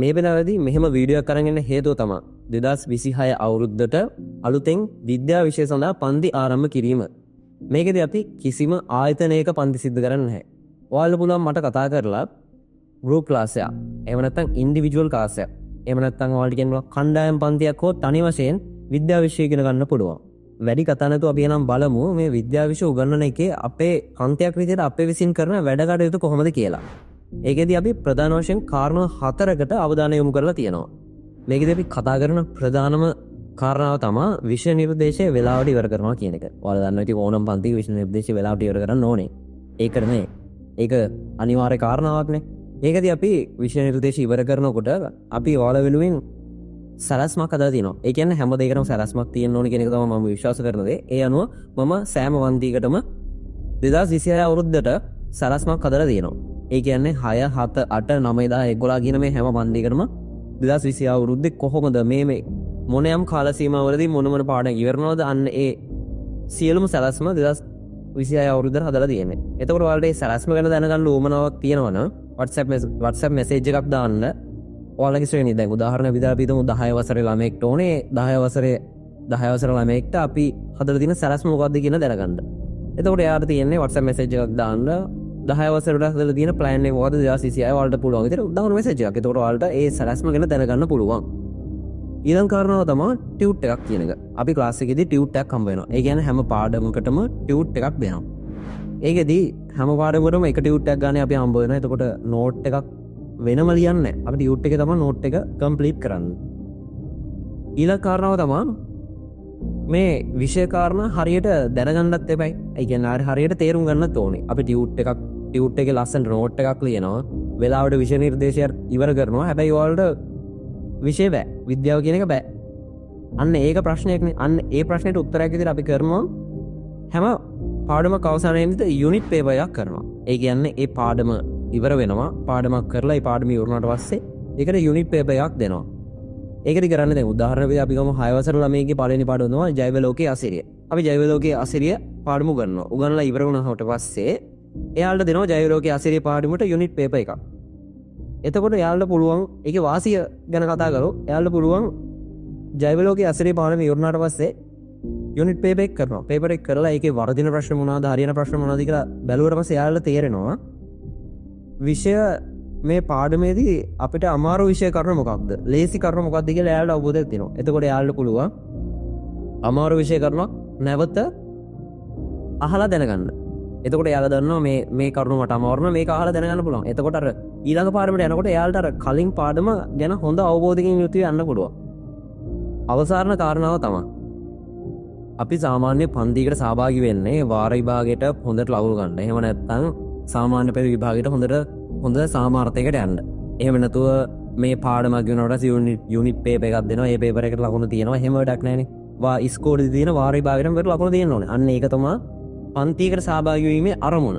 මේ වෙලාවේදී මෙහෙම වීඩියෝ එකක් අරන් ඉන්න හේතුව තමයි 2026 අවුරුද්දට අලුතෙන් විද්‍යා විෂය සඳහා පන්ති ආරම්භ කිරීම. මේකෙදී අපි කිසිම ආයතනයක පන්ති සිද්ධ කරන්නේ නැහැ. ඔයාලට පුළුවන් මට කතා කරලා ගෲප් ක්ලාස් එකක්, එහෙම නැත්නම් ඉන්ඩිවිජුවල් ක්ලාස් එකක්, එහෙම නැත්නම් ඔයාලට කියනවා කණ්ඩායම් පන්තියක් හෝ තනි වශයෙන් විද්‍යා විෂය ඉගෙන ගන්න පුළුවන්. වැඩි කතා නැතුව අපි එනම් බලමු මේ විද්‍යා විෂය උගන්වන එකේ අපේ අන්තයක් විදිහට අපේ විසින් කරන වැඩ කටයුතු කොහොමද කියලා. ඒකෙදී අපි ප්‍රධාන වශයෙන් කාරණා 4කට අවධානය යොමු කරලා තියෙනවා. මේකෙදී අපි කතා කරන ප්‍රධානම කාරණාව තමයි විෂය නිර්දේශය වෙලාවට ඉවර කරනවා කියන එක. ඔයාලා දන්නවා ඉතින් ඕනම පන්තික විෂය නිර්දේශය වෙලාවට ඉවර කරන්න ඕනේ. ඒකට නේ. ඒක අනිවාර්ය කාරණාවක් නේ. ඒකදී අපි විෂය නිර්දේශය ඉවර කරනකොට අපි ඔයාලා වෙනුවෙන් සැලැස්මක් හදලා තියෙනවා. ඒ කියන්නේ හැම දෙයකටම සැලැස්මක් තියෙන්න ඕනේ කියන එක තමයි මම විශ්වාස කරන දේ. ඒ අනුව මම සෑම වන්තියකටම 2026 අවුරුද්දට සැලැස්මක් හදලා තියෙනවා. ඒ කියන්නේ 6 7 8 9 10 11 කියන මේ හැම වන්තියකටම 2026 අවුරුද්දේ කොහොමද මේ මොනෑම් කාල සීමාවලදී මොන මොන පාඩම් ඉවරනවද අන්න ඒ සියලුම සැලැස්ම 2026 අවුරුද්දට හදලා තියෙන්නේ. එතකොට ඔයාලට මේ සැලැස්ම ගැන දැනගන්න උවමනාවක් තියෙනවනම් WhatsApp message එකක් දාන්න. ඔයාලගේ ශ්‍රේණිය දැන් උදාහරණ විදිහට අපි හිතමු 10 වසරේ ළමයෙක්ට ඕනේ 10 වසර ළමයෙක්ට අපි හදලා තියෙන සැලැස්ම මොකක්ද කියන දැනගන්න. එතකොට එයාට තියෙන්නේ WhatsApp message එකක් දාන්න 10 වසරට හදලා තියෙන plan එක මොකද්ද 2026 ඔයාලට පුළුවන් විදිහට දාන්න message එකක්. එතකොට ඔයාලට ඒ සැලැස්ම ගැන දැනගන්න පුළුවන්. ඊළඟ කාරණාව තමයි ටියුට් එකක් කියන එක. අපි ක්ලාස් එකේදී ටියුට් එකක් හම්බ වෙනවා. ඒ කියන්නේ හැම පාඩමකටම ටියුට් එකක් දෙනවා. ඒකෙදී හැම පාඩමකටම එක ටියුට් එකක් ගන්න අපි හම්බ වෙනවා. එතකොට නෝට් එකක් වෙනම ලියන්නේ නැහැ. අපි ටියුට් එකේ තමයි නෝට් එක කම්ප්ලීට් කරන්නේ. ඊළඟ කාරණාව තමයි මේ විෂය කාරණා හරියට දැනගන්නත් එපයි. ඒ කියන්නේ හරියට තේරුම් ගන්නත් ඕනේ. අපි ටියුට් එකේ ලස්සන නෝට් එකක් ලියනවා. වෙලාවට විෂය නිර්දේශය ඉවර කරනවා. හැබැයි ඔයාලට විෂය බෑ. විද්‍යාව කියන එක බෑ. අන්න ඒක ප්‍රශ්නයක්නේ. අන්න ඒ ප්‍රශ්නෙට උත්තරයක් විදිහට අපි කරනවා හැම පාඩමක් අවසානයේදී යුනිට් පේපර් එකක් කරනවා. ඒ කියන්නේ ඒ පාඩම ඉවර වෙනවා. පාඩමක් කරලා ඒ පාඩම ඉවරනාට පස්සේ ඒකට යුනිට් පේපර් එකක් දෙනවා. ඒකද කරන්නේ දැන් උදාහරණ විදිහට අපි ගමු 6 වසර ළමයිගේ පළවෙනි පාඩම තමයි ජෛව ලෝකයේ අසිරිය. අපි ජෛව ලෝකයේ අසිරිය පාඩම උගන්වනවා. උගන්වලා ඉවර වුණාට පස්සේ එයාලට දෙනවා ජෛව ලෝකයේ අසිරිය පාඩමට යුනිට් පේපර් එකක්. එතකොට එයාලට පුළුවන් ඒකේ වාසිය ගැන කතා කරලා එයාලට පුළුවන් ජෛව ලෝකයේ අසිරිය පාඩම ඉවරනාට පස්සේ යුනිට් පේපර් එක කරනවා. පේපර් එක කරලා ඒකේ වර්ධින ප්‍රශ්න මොනවද හරියන ප්‍රශ්න මොනවද කියලා බැලුවට පස්සේ එයාලට තේරෙනවා විෂය මේ පාඩමේදී අපිට අමාරු විෂය කරුණ මොකක්ද ලේසි කරුණ මොකක්ද කියලා එයාලට අවබෝධයක් තියෙනවා. එතකොට එයාලට පුළුවන් අමාරු විෂය කරුණක් නැවත අහලා දැනගන්න. එතකොට එයාලා දන්නවා මේ කරුණ මට අමාරු මේක අහලා දැනගන්න පුළුවන්. එතකොට අර ඊළඟ පාඩමට යනකොට එයාලට අර කලින් පාඩම ගැන හොඳ අවබෝධයකින් යුතුව යන්න පුළුවන්. අවසාන කාරණාව තමයි අපි සාමාන්‍ය පන්තියකට සහභාගී වෙන්නේ වාර විභාගයට හොඳට ලකුණු ගන්න. එහෙම නැත්නම් සාමාන්‍ය පෙළ විභාගයට හොඳ සාමාර්ථයකට යන්න. එහෙම නැතුව මේ පාඩමක් ගෙනනකොට යුනිට් පේපර් එකක් දෙනවා. ඒ පේපර් එකට ලකුණු තියෙනවා. එහෙම වැඩක් නැහැනේ. ඉස්කෝලේදී තියෙන වාර විභාගයටම වෙර ලකුණු තියෙන්න ඕනේ. අන්න ඒක තමයි පන්තියකට සහභාගී වීමේ අරමුණ.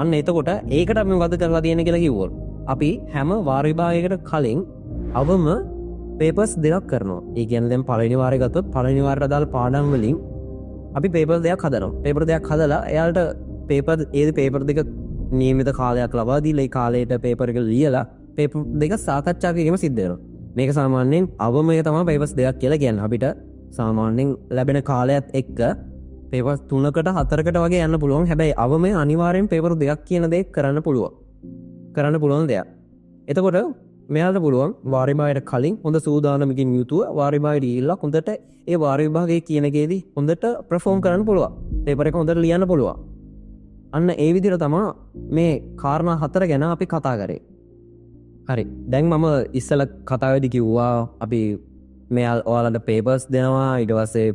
අන්න එතකොට ඒකට අපි මොකද කරලා තියෙන්නේ කියලා කිව්වොත් අපි හැම වාර විභාගයකට කලින් අවම පේපර්ස් දෙකක් කරනවා. ඒ කියන්නේ දැන් පළවෙනි වාරේ ගත්තොත් පළවෙනි වාරයට අදාළ පාඩම් වලින් අපි පේපර් දෙකක් හදනවා. පේපර් දෙකක් හදලා එයාලට පේපර් දෙක නියමිත කාලයක් ලබා දීලා ඒ කාලයට පේපර් එක ලියලා පේපර් දෙක සාකච්ඡා කිරීම සිද්ධ වෙනවා. මේක සාමාන්‍යයෙන් අවමය තමයි පේපර්ස් දෙකක් කියලා කියන්නේ. අපිට සාමාන්‍යයෙන් ලැබෙන කාලයත් එක්ක පේපර් 3කට 4කට වගේ යන්න පුළුවන්. හැබැයි අවමය අනිවාර්යෙන් පේපර් දෙකක් කියන දේ කරන්න පුළුවන් දෙයක්. එතකොට මෙයාට පුළුවන් වාර විභාගයට කලින් හොඳ සූදානමකින් යුතුව වාර විභාගයට ගිහිල්ලා හොඳට ඒ වාර විභාගයේ කියන එකේදී හොඳට perform කරන්න පුළුවන්. පේපර් එක හොඳට ලියන්න පුළුවන්. අන්න ඒ විදිහට තමයි මේ කාරණා 4 ගැන අපි කතා කරේ. හරි. දැන් මම ඉස්සෙල්ලා කතාවේදී කිව්වා අපි මේ ඔයාලට පේපර්ස් දෙනවා. ඊට පස්සේ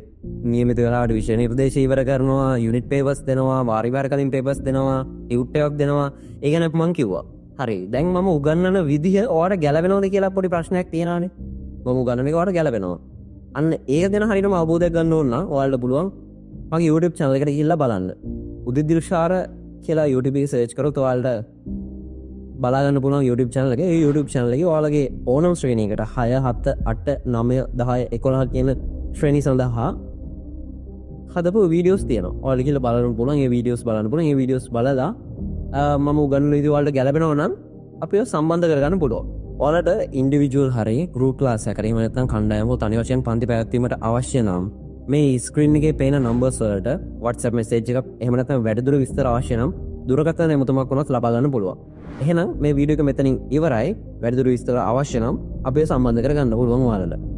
නියමිත වෙලාවට විෂය නිර්දේශය ඉවර කරනවා. යුනිට් පේපර්ස් දෙනවා. වාර විභාග කලින් පේපර්ස් දෙනවා. ටියුට් එකක් දෙනවා. ඒ ගැන මම කිව්වා. හරි. දැන් මම උගන්වන විදිහ ඔයාලට ගැලපෙනවද කියලා පොඩි ප්‍රශ්නයක් තියෙනවානේ. මම උගන්වන එක ඔයාලට ගැලපෙනවා. අන්න ඒක ගැන හරියටම අවබෝධයක් ගන්න ඕන නම් ඔයාලට පුළුවන් මගේ YouTube channel එකට ගිහිල්ලා බලන්න. උදිත් දිල්ෂාර කියලා YouTube එකේ සර්ච් කරොත් ඔයාලට බලා ගන්න පුළුවන් YouTube channel එකේ. ඒ YouTube channel එකේ ඔයාලගේ ඕනම ශ්‍රේණියකට 6 7 8 9 10 11 කියන ශ්‍රේණි සඳහා හදපු වීඩියෝස් තියෙනවා. ඔයාලට ගිහිල්ලා බලන්න පුළුවන්. ඒ වීඩියෝස් බලන්න පුළුවන්. ඒ වීඩියෝස් බලලා මම උගන්වන විදිහ වලට ගැලපෙනවා නම් අපිව සම්බන්ධ කරගන්න පුළුවන්. ඔයාලට ඉන්ඩිවිජුවල් හරි ගෲප් ක්ලාස් එකක් හරි එහෙම නැත්නම් කණ්ඩායම හෝ තනි වශයෙන් පන්ති පැවැත්වීමට අවශ්‍ය නම් මේ ස්ක්‍රීන් එකේ පේන නම්බර්ස් වලට WhatsApp message එකක් එහෙම නැත්නම් වැඩිදුර විස්තර අවශ්‍ය නම් දුරකථන ඇමතුමක් වුණත් ලබා ගන්න පුළුවන්. එහෙනම් මේ වීඩියෝ එක මෙතනින් ඉවරයි. වැඩිදුර විස්තර අවශ්‍ය නම් අපිව සම්බන්ධ කරගන්න පුළුවන් ඔයාලට.